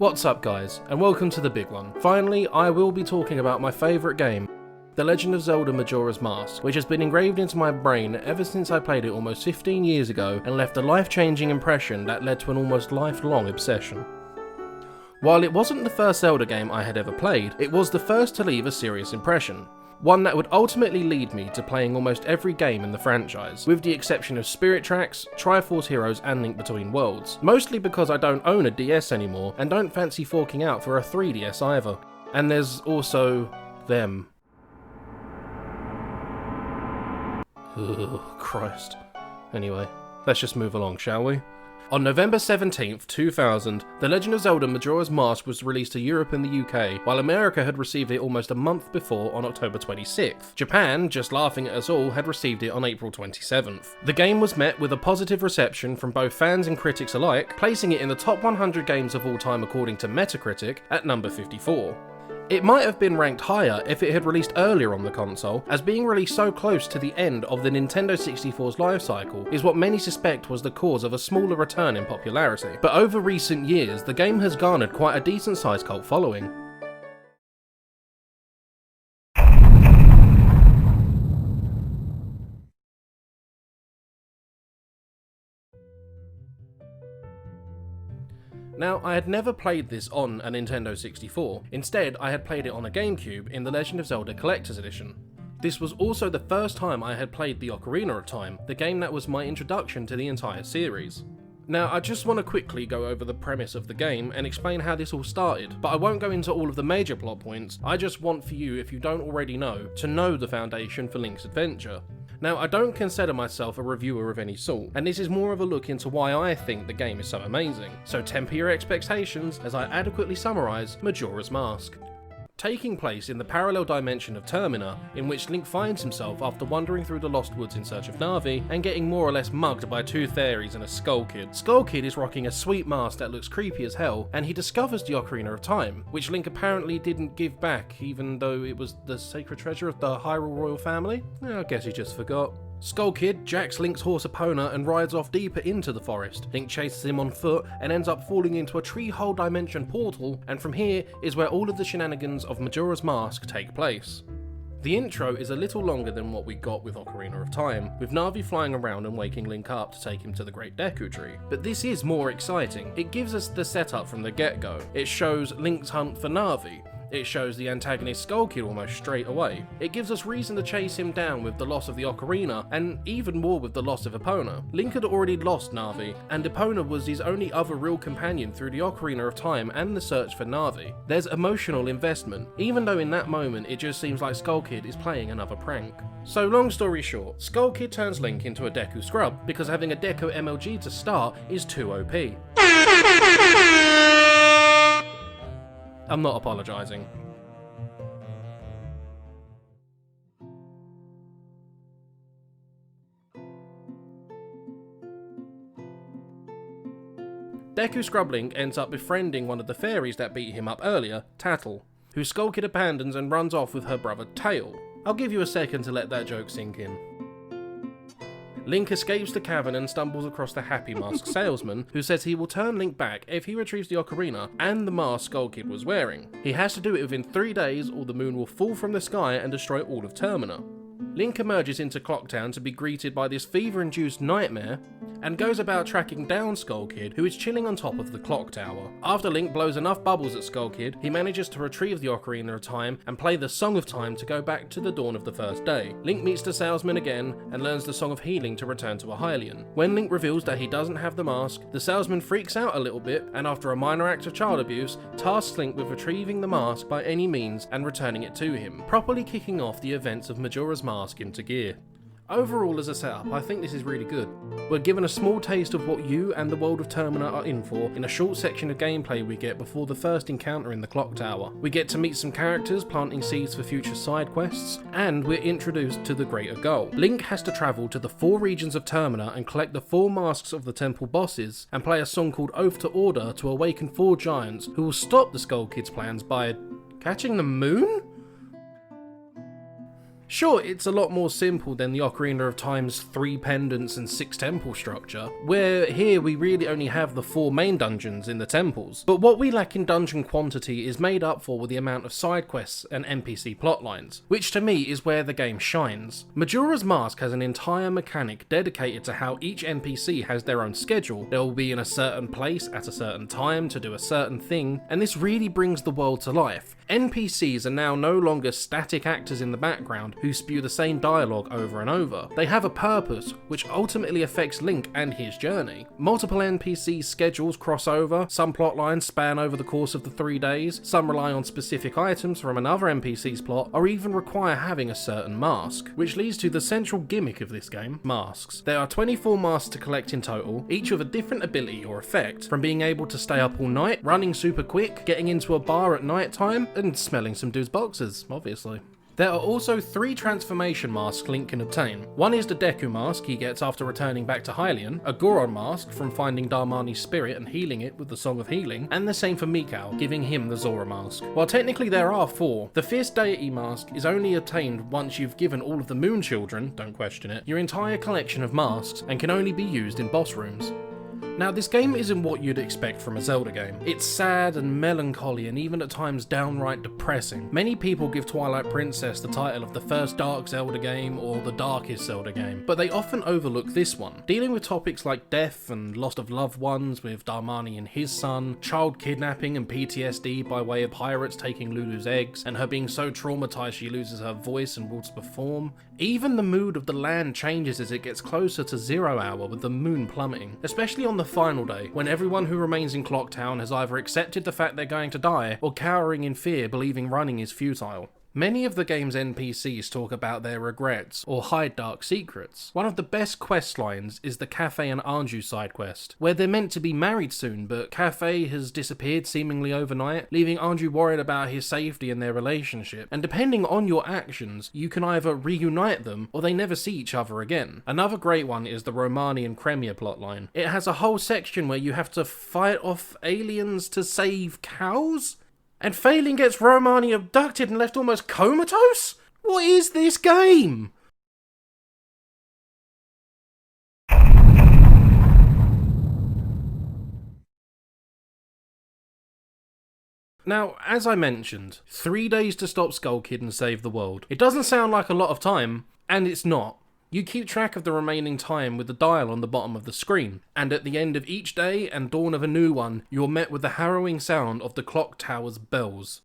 What's up guys, and welcome to the big one. Finally, I will be talking about my favourite game, The Legend of Zelda Majora's Mask, which has been engraved into my brain ever since I played it almost 15 years ago and left a life-changing impression that led to an almost lifelong obsession. While it wasn't the first Zelda game I had ever played, it was the first to leave a serious impression. One that would ultimately lead me to playing almost every game in the franchise, with the exception of Spirit Tracks, Triforce Heroes and Link Between Worlds, mostly because I don't own a DS anymore and don't fancy forking out for a 3DS either. And there's also them. Ugh, Christ. Anyway, let's just move along, shall we? On November 17th, 2000, The Legend of Zelda Majora's Mask was released to Europe and the UK, while America had received it almost a month before on October 26th. Japan, just laughing at us all, had received it on April 27th. The game was met with a positive reception from both fans and critics alike, placing it in the top 100 games of all time according to Metacritic at number 54. It might have been ranked higher if it had released earlier on the console, as being released so close to the end of the Nintendo 64's life cycle is what many suspect was the cause of a smaller return in popularity. But over recent years, the game has garnered quite a decent sized cult following. Now, I had never played this on a Nintendo 64, instead I had played it on a GameCube in the Legend of Zelda Collector's Edition. This was also the first time I had played the Ocarina of Time, the game that was my introduction to the entire series. Now, I just want to quickly go over the premise of the game and explain how this all started, but I won't go into all of the major plot points. I just want for you, if you don't already know, to know the foundation for Link's adventure. Now, I don't consider myself a reviewer of any sort, and this is more of a look into why I think the game is so amazing, so temper your expectations as I adequately summarise Majora's Mask. Taking place in the parallel dimension of Termina, in which Link finds himself after wandering through the Lost Woods in search of Navi and getting more or less mugged by two fairies and a Skull Kid. Skull Kid is rocking a sweet mask that looks creepy as hell, and he discovers the Ocarina of Time, which Link apparently didn't give back even though it was the sacred treasure of the Hyrule royal family. I guess he just forgot. Skull Kid jacks Link's horse Epona and rides off deeper into the forest. Link chases him on foot and ends up falling into a tree-hole dimension portal, and from here is where all of the shenanigans of Majora's Mask take place. The intro is a little longer than what we got with Ocarina of Time, with Navi flying around and waking Link up to take him to the Great Deku Tree. But this is more exciting. It gives us the setup from the get-go. It shows Link's hunt for Navi. It shows the antagonist Skull Kid almost straight away. It gives us reason to chase him down with the loss of the Ocarina, and even more with the loss of Epona. Link had already lost Navi, and Epona was his only other real companion through the Ocarina of Time and the search for Navi. There's emotional investment, even though in that moment it just seems like Skull Kid is playing another prank. So long story short, Skull Kid turns Link into a Deku Scrub, because having a Deku MLG to start is too OP. I'm not apologising. Deku Scrub Link ends up befriending one of the fairies that beat him up earlier, Tattle, who Skull Kid abandons and runs off with her brother Tail. I'll give you a second to let that joke sink in. Link escapes the cavern and stumbles across the Happy Mask salesman, who says he will turn Link back if he retrieves the Ocarina and the mask Skull Kid was wearing. He has to do it within 3 days or the moon will fall from the sky and destroy all of Termina. Link emerges into Clocktown to be greeted by this fever-induced nightmare and goes about tracking down Skull Kid, who is chilling on top of the clock tower. After Link blows enough bubbles at Skull Kid, he manages to retrieve the Ocarina of Time and play the Song of Time to go back to the dawn of the first day. Link meets the salesman again and learns the Song of Healing to return to a Hylian. When Link reveals that he doesn't have the mask, the salesman freaks out a little bit and after a minor act of child abuse, tasks Link with retrieving the mask by any means and returning it to him, properly kicking off the events of Majora's Mask into gear. Overall as a setup, I think this is really good. We're given a small taste of what you and the world of Termina are in for in a short section of gameplay we get before the first encounter in the clock tower. We get to meet some characters planting seeds for future side quests, and we're introduced to the greater goal. Link has to travel to the 4 regions of Termina and collect the 4 masks of the temple bosses and play a song called Oath to Order to awaken 4 giants who will stop the Skull Kid's plans by catching the moon? Sure, it's a lot more simple than the Ocarina of Time's 3 pendants and 6 temple structure, where here we really only have the 4 main dungeons in the temples, but what we lack in dungeon quantity is made up for with the amount of side quests and NPC plotlines, which to me is where the game shines. Majora's Mask has an entire mechanic dedicated to how each NPC has their own schedule. They will be in a certain place at a certain time to do a certain thing, and this really brings the world to life. NPCs are now no longer static actors in the background who spew the same dialogue over and over. They have a purpose, which ultimately affects Link and his journey. Multiple NPC schedules cross over, some plotlines span over the course of the 3 days, some rely on specific items from another NPC's plot, or even require having a certain mask, which leads to the central gimmick of this game, masks. There are 24 masks to collect in total, each with a different ability or effect, from being able to stay up all night, running super quick, getting into a bar at night time, and smelling some dude's boxes, obviously. There are also 3 transformation masks Link can obtain. One is the Deku mask he gets after returning back to Hylian, a Goron mask from finding Darmani's spirit and healing it with the Song of Healing, and the same for Mikau, giving him the Zora mask. While technically there are 4, the Fierce Deity mask is only obtained once you've given all of the Moon Children, don't question it, your entire collection of masks, and can only be used in boss rooms. Now, this game isn't what you'd expect from a Zelda game. It's sad and melancholy and even at times downright depressing. Many people give Twilight Princess the title of the first dark Zelda game or the darkest Zelda game, but they often overlook this one. Dealing with topics like death and loss of loved ones with Darmani and his son, child kidnapping and PTSD by way of pirates taking Lulu's eggs, and her being so traumatized she loses her voice and will to perform. Even the mood of the land changes as it gets closer to 0 hour with the moon plummeting, especially on the final day, when everyone who remains in Clock Town has either accepted the fact they're going to die, or cowering in fear believing running is futile. Many of the game's NPCs talk about their regrets, or hide dark secrets. One of the best quest lines is the Cafe and Anju side quest, where they're meant to be married soon, but Cafe has disappeared seemingly overnight, leaving Anju worried about his safety and their relationship, and depending on your actions, you can either reunite them, or they never see each other again. Another great one is the Romani and Cremia plotline. It has a whole section where you have to fight off aliens to save cows? And failing gets Romani abducted and left almost comatose? What is this game? Now, as I mentioned, 3 days to stop Skull Kid and save the world. It doesn't sound like a lot of time, and it's not. You keep track of the remaining time with the dial on the bottom of the screen, and at the end of each day and dawn of a new one, you're met with the harrowing sound of the clock tower's bells.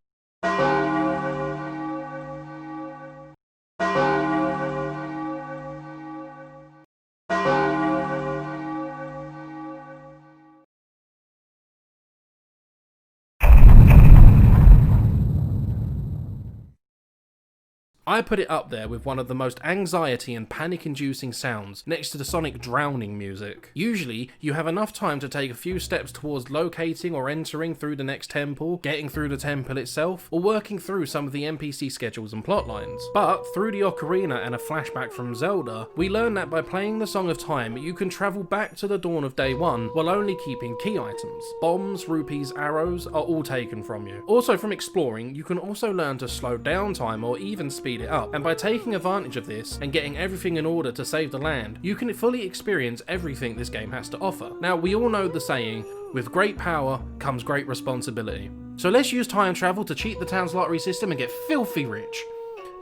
I put it up there with one of the most anxiety and panic-inducing sounds, next to the Sonic drowning music. Usually, you have enough time to take a few steps towards locating or entering through the next temple, getting through the temple itself, or working through some of the NPC schedules and plotlines. But, through the Ocarina and a flashback from Zelda, we learn that by playing the Song of Time, you can travel back to the dawn of day one, while only keeping key items. Bombs, rupees, arrows are all taken from you. Also, from exploring, you can also learn to slow down time or even speed it up, and by taking advantage of this and getting everything in order to save the land, you can fully experience everything this game has to offer. Now, we all know the saying, with great power comes great responsibility. So let's use time travel to cheat the town's lottery system and get filthy rich.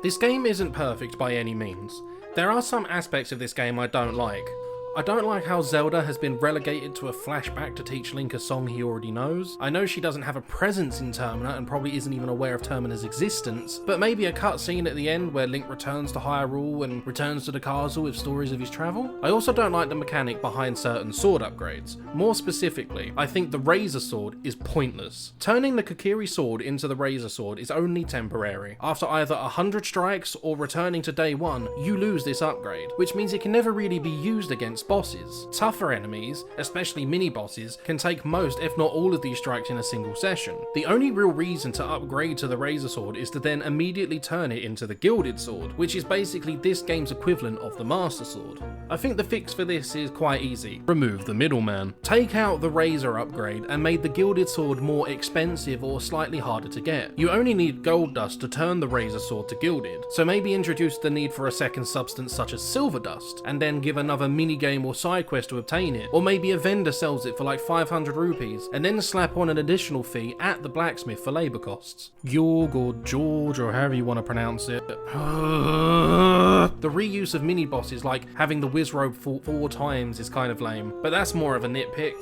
This game isn't perfect by any means. There are some aspects of this game I don't like. I don't like how Zelda has been relegated to a flashback to teach Link a song he already knows. I know she doesn't have a presence in Termina and probably isn't even aware of Termina's existence, but maybe a cutscene at the end where Link returns to Hyrule and returns to the castle with stories of his travel. I also don't like the mechanic behind certain sword upgrades. More specifically, I think the Razor Sword is pointless. Turning the Kokiri Sword into the Razor Sword is only temporary. After either 100 strikes or returning to day one, you lose this upgrade, which means it can never really be used against its bosses. Tougher enemies, especially mini-bosses, can take most if not all of these strikes in a single session. The only real reason to upgrade to the Razor Sword is to then immediately turn it into the Gilded Sword, which is basically this game's equivalent of the Master Sword. I think the fix for this is quite easy. Remove the middleman. Take out the Razor upgrade and make the Gilded Sword more expensive or slightly harder to get. You only need gold dust to turn the Razor Sword to Gilded, so maybe introduce the need for a second substance such as silver dust, and then give another minigame or side quest to obtain it, or maybe a vendor sells it for like 500 rupees, and then slap on an additional fee at the blacksmith for labour costs. Georg or George or however you want to pronounce it. The reuse of mini-bosses like having the Wizrobe fall 4 times is kind of lame, but that's more of a nitpick.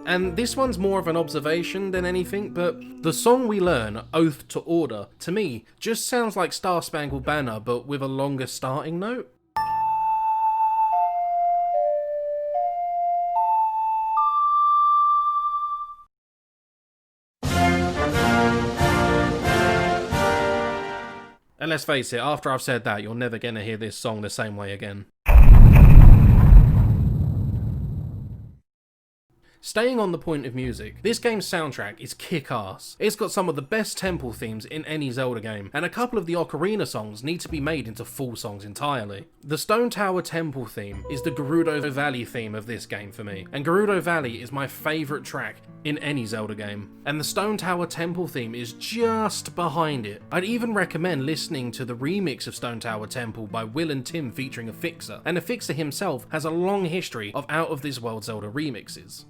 And this one's more of an observation than anything, but the song we learn, Oath to Order, to me, just sounds like Star Spangled Banner, but with a longer starting note. And let's face it, after I've said that, you're never gonna hear this song the same way again. Staying on the point of music, this game's soundtrack is kick-ass. It's got some of the best temple themes in any Zelda game, and a couple of the Ocarina songs need to be made into full songs entirely. The Stone Tower Temple theme is the Gerudo Valley theme of this game for me, and Gerudo Valley is my favourite track in any Zelda game, and the Stone Tower Temple theme is just behind it. I'd even recommend listening to the remix of Stone Tower Temple by Will and Tim featuring Affixa, and Affixa himself has a long history of out-of-this-world Zelda remixes.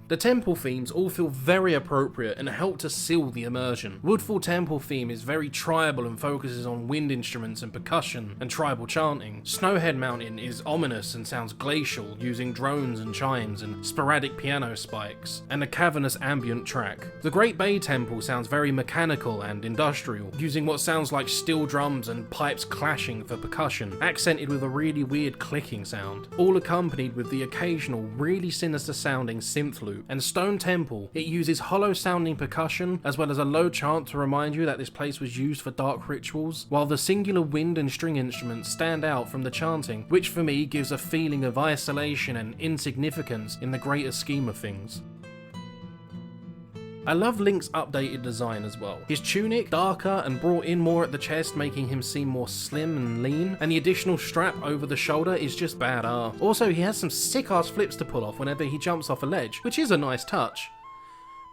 The temple themes all feel very appropriate and help to seal the immersion. Woodfall Temple theme is very tribal and focuses on wind instruments and percussion and tribal chanting. Snowhead Mountain is ominous and sounds glacial, using drones and chimes and sporadic piano spikes, and a cavernous ambient track. The Great Bay Temple sounds very mechanical and industrial, using what sounds like steel drums and pipes clashing for percussion, accented with a really weird clicking sound, all accompanied with the occasional really sinister sounding synth loop. And Stone Temple, it uses hollow sounding percussion as well as a low chant to remind you that this place was used for dark rituals, while the singular wind and string instruments stand out from the chanting, which for me gives a feeling of isolation and insignificance in the greater scheme of things. I love Link's updated design as well. His tunic, darker and brought in more at the chest, making him seem more slim and lean, and the additional strap over the shoulder is just badass. Also, he has some sick-ass flips to pull off whenever he jumps off a ledge, which is a nice touch.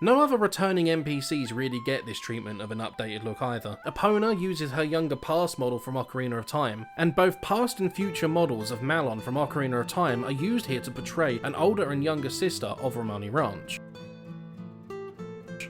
No other returning NPCs really get this treatment of an updated look either. Epona uses her younger past model from Ocarina of Time, and both past and future models of Malon from Ocarina of Time are used here to portray an older and younger sister of Romani Ranch.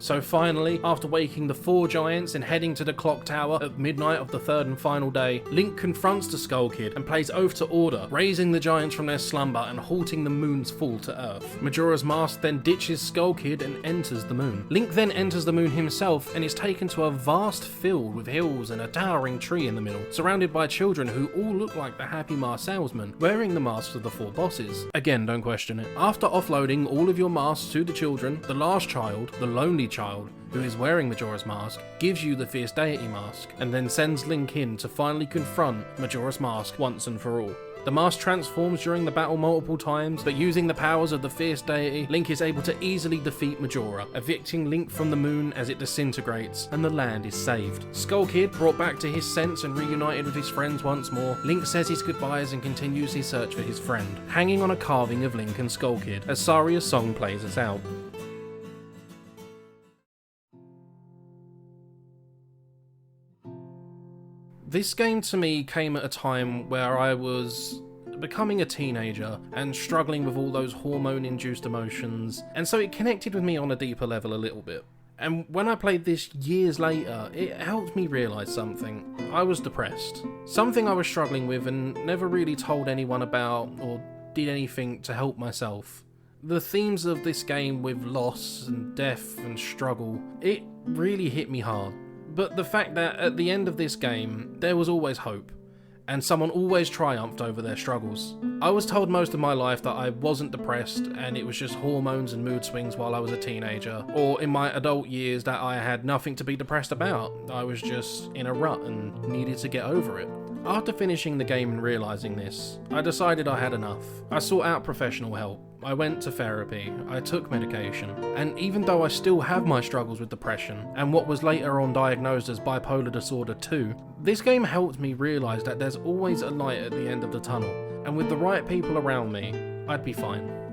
So finally, after waking the 4 giants and heading to the clock tower at midnight of the 3rd and final day, Link confronts the Skull Kid and plays Oath to Order, raising the giants from their slumber and halting the moon's fall to Earth. Majora's Mask then ditches Skull Kid and enters the moon. Link then enters the moon himself and is taken to a vast field with hills and a towering tree in the middle, surrounded by children who all look like the Happy Mask salesman, wearing the masks of the 4 bosses. Again, don't question it. After offloading all of your masks to the children, the last child, the lonely child, who is wearing Majora's Mask, gives you the Fierce Deity mask, and then sends Link in to finally confront Majora's Mask once and for all. The mask transforms during the battle multiple times, but using the powers of the Fierce Deity, Link is able to easily defeat Majora, evicting Link from the moon as it disintegrates, and the land is saved. Skull Kid brought back to his sense and reunited with his friends once more, Link says his goodbyes and continues his search for his friend, hanging on a carving of Link and Skull Kid, as Saria's song plays us out. This game to me came at a time where I was becoming a teenager and struggling with all those hormone-induced emotions, and so it connected with me on a deeper level a little bit. And when I played this years later, it helped me realise something. I was depressed. Something I was struggling with and never really told anyone about or did anything to help myself. The themes of this game with loss and death and struggle, it really hit me hard. But the fact that at the end of this game, there was always hope, and someone always triumphed over their struggles. I was told most of my life that I wasn't depressed and it was just hormones and mood swings while I was a teenager, or in my adult years that I had nothing to be depressed about. I was just in a rut and needed to get over it. After finishing the game and realising this, I decided I had enough. I sought out professional help, I went to therapy, I took medication, and even though I still have my struggles with depression, and what was later on diagnosed as bipolar disorder 2, this game helped me realise that there's always a light at the end of the tunnel, and with the right people around me, I'd be fine.